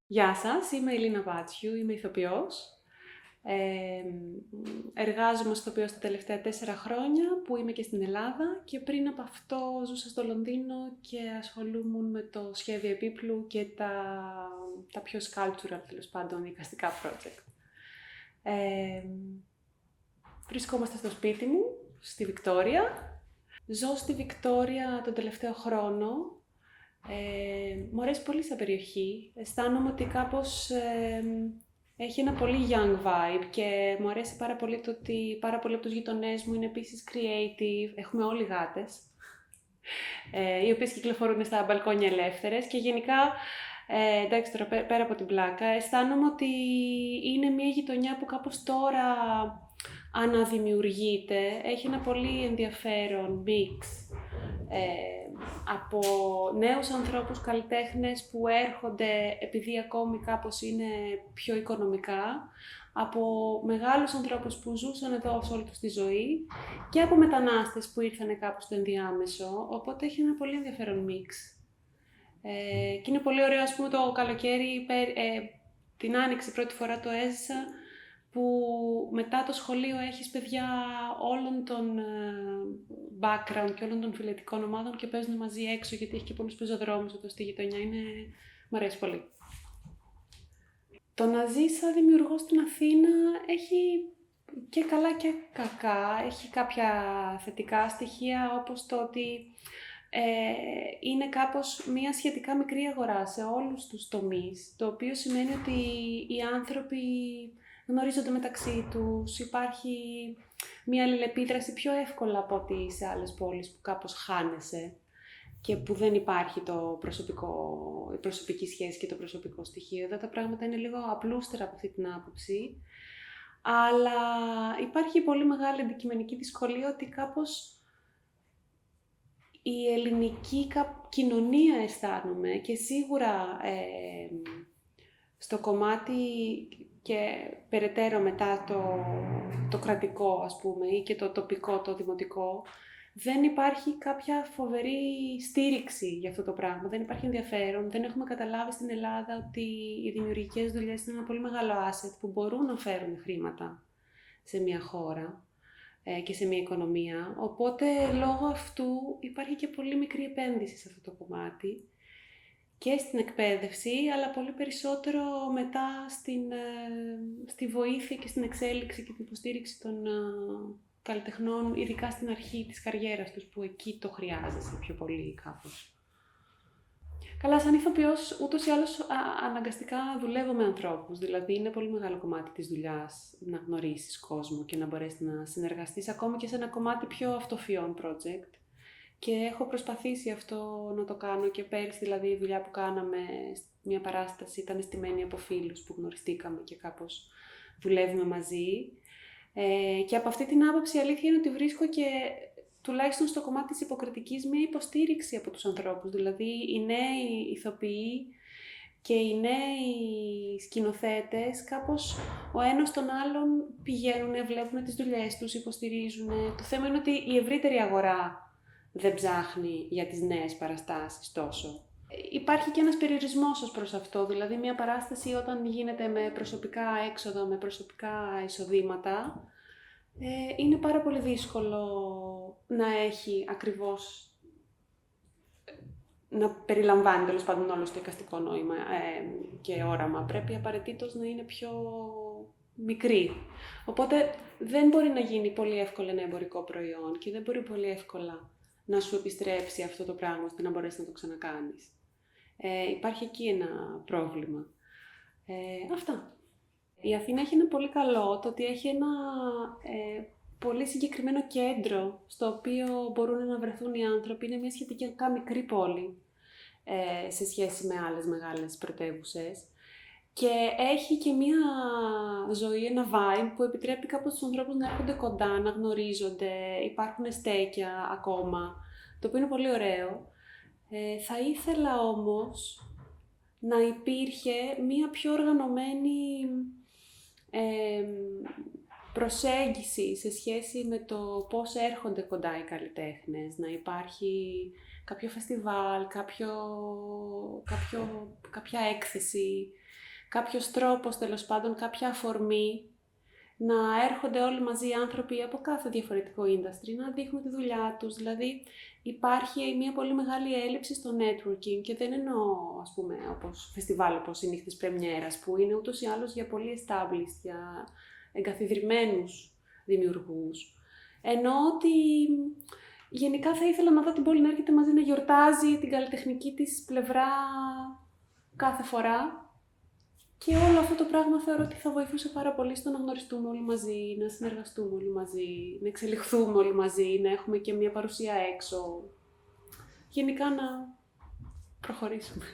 Γεια σας, είμαι η Λίνα Βάτσιου, είμαι ηθοποιός. Ε, Εργάζομαι ως ηθοποιός τα τελευταία 4 χρόνια που είμαι και στην Ελλάδα και πριν από αυτό ζούσα στο Λονδίνο και ασχολούμουν με το σχέδιο επίπλου και τα πιο sculptural, τέλος πάντων, εικαστικά project. Ε, Βρισκόμαστε στο σπίτι μου, στη Βικτόρια. Ζω στη Βικτόρια τον τελευταίο χρόνο. Μου αρέσει πολύ σαν περιοχή. Αισθάνομαι ότι κάπως έχει ένα πολύ young vibe και μου αρέσει πάρα πολύ το ότι πάρα πολλοί από τους γειτονές μου είναι επίσης creative. Έχουμε όλοι γάτες, οι οποίες κυκλοφορούν στα μπαλκόνια ελεύθερες και γενικά, εντάξει τώρα πέρα από την πλάκα, αισθάνομαι ότι είναι μια γειτονιά που κάπως τώρα αναδημιουργείται. Έχει ένα πολύ ενδιαφέρον mix από νέους ανθρώπους καλλιτέχνες που έρχονται επειδή ακόμη κάπως είναι πιο οικονομικά, από μεγάλους ανθρώπους που ζούσαν εδώ σε όλη τους τη ζωή και από μετανάστες που ήρθαν κάπου στο ενδιάμεσο, οπότε έχει ένα πολύ ενδιαφέρον μίξ. Και είναι πολύ ωραίο, ας πούμε, το καλοκαίρι, την Άνοιξη πρώτη φορά το έζησα, που μετά το σχολείο έχεις παιδιά όλων των background και όλων των φιλετικών ομάδων και παίζουν μαζί έξω γιατί έχει και πολλούς πεζοδρόμους εδώ στη γειτονιά. Μ' αρέσει πολύ. Το να ζει σαν δημιουργός στην Αθήνα έχει και καλά και κακά. Έχει κάποια θετικά στοιχεία όπως το ότι είναι κάπως μια σχετικά μικρή αγορά σε όλους τους τομείς, το οποίο σημαίνει ότι οι άνθρωποι γνωρίζονται μεταξύ τους, υπάρχει μια αλληλεπίδραση πιο εύκολα από ότι σε άλλες πόλεις που κάπως χάνεσαι και που δεν υπάρχει η προσωπική σχέση και το προσωπικό στοιχείο. Εδώ τα πράγματα είναι λίγο απλούστερα από αυτή την άποψη, αλλά υπάρχει πολύ μεγάλη αντικειμενική δυσκολία ότι κάπως η ελληνική κοινωνία, αισθάνομαι, και σίγουρα στο κομμάτι και περαιτέρω μετά το κρατικό, ας πούμε, ή και το τοπικό, το δημοτικό, δεν υπάρχει κάποια φοβερή στήριξη για αυτό το πράγμα, δεν υπάρχει ενδιαφέρον, δεν έχουμε καταλάβει στην Ελλάδα ότι οι δημιουργικές δουλειές είναι ένα πολύ μεγάλο asset που μπορούν να φέρουν χρήματα σε μια χώρα και σε μια οικονομία. Οπότε, λόγω αυτού υπάρχει και πολύ μικρή επένδυση σε αυτό το κομμάτι και στην εκπαίδευση, αλλά πολύ περισσότερο μετά στη βοήθεια και στην εξέλιξη και την υποστήριξη των καλλιτεχνών, ειδικά στην αρχή της καριέρας τους, που εκεί το χρειάζεσαι πιο πολύ κάπως. Καλά, σαν ηθοποιός, ούτως ή άλλως αναγκαστικά δουλεύω με ανθρώπους. Δηλαδή, είναι πολύ μεγάλο κομμάτι της δουλειάς να γνωρίσεις κόσμο και να μπορέσεις να συνεργαστείς ακόμη και σε ένα κομμάτι πιο αυτοφυών project. Και έχω προσπαθήσει αυτό να το κάνω και πέρυσι, δηλαδή, η δουλειά που κάναμε, μια παράσταση, ήταν στημένη από φίλους που γνωριστήκαμε και κάπως δουλεύουμε μαζί. Και από αυτή την άποψη η αλήθεια είναι ότι βρίσκω και τουλάχιστον στο κομμάτι της υποκριτικής μια υποστήριξη από τους ανθρώπους. Δηλαδή οι νέοι ηθοποιοί και οι νέοι σκηνοθέτες κάπως ο ένας τον άλλον πηγαίνουν, βλέπουν τις δουλειές τους, υποστηρίζουν. Το θέμα είναι ότι η ευρύτερη αγορά δεν ψάχνει για τις νέες παραστάσεις τόσο. Υπάρχει και ένας περιορισμός ως προς αυτό, δηλαδή μια παράσταση όταν γίνεται με προσωπικά έξοδα, με προσωπικά εισοδήματα, είναι πάρα πολύ δύσκολο να έχει ακριβώς, να περιλαμβάνει τέλος πάντων όλο το εικαστικό νόημα και όραμα. Πρέπει απαραίτητος να είναι πιο μικρή. Οπότε δεν μπορεί να γίνει πολύ εύκολα ένα εμπορικό προϊόν και δεν μπορεί πολύ εύκολα να σου επιστρέψει αυτό το πράγμα ώστε να μπορέσεις να το ξανακάνεις. Υπάρχει εκεί ένα πρόβλημα. Αυτά. Η Αθήνα έχει ένα πολύ καλό, το ότι έχει ένα πολύ συγκεκριμένο κέντρο στο οποίο μπορούν να βρεθούν οι άνθρωποι. Είναι μια σχετικά μικρή πόλη σε σχέση με άλλες μεγάλες πρωτεύουσες και έχει και μια ζωή, ένα vibe που επιτρέπει κάπως τους ανθρώπους να έρχονται κοντά, να γνωρίζονται, υπάρχουν στέκια ακόμα, το οποίο είναι πολύ ωραίο. Θα ήθελα όμως να υπήρχε μία πιο οργανωμένη προσέγγιση σε σχέση με το πώς έρχονται κοντά οι καλλιτέχνες, να υπάρχει κάποιο φεστιβάλ, κάποια έκθεση, κάποιος τρόπος, τέλος πάντων, κάποια αφορμή, να έρχονται όλοι μαζί οι άνθρωποι από κάθε διαφορετικό industry, να δείχνουν τη δουλειά τους. Δηλαδή υπάρχει μια πολύ μεγάλη έλλειψη στο networking και δεν εννοώ, ας πούμε, όπως φεστιβάλ, όπως οι νύχτες πρεμιέρας, που είναι ούτως ή άλλως για πολύ established, για εγκαθιδρυμένους δημιουργούς. Εννοώ ότι γενικά θα ήθελα να δω την πόλη να έρχεται μαζί, να γιορτάζει την καλλιτεχνική της πλευρά κάθε φορά. Και όλο αυτό το πράγμα θεωρώ ότι θα βοηθούσε πάρα πολύ στο να γνωριστούμε όλοι μαζί, να συνεργαστούμε όλοι μαζί, να εξελιχθούμε όλοι μαζί, να έχουμε και μια παρουσία έξω. Γενικά να προχωρήσουμε.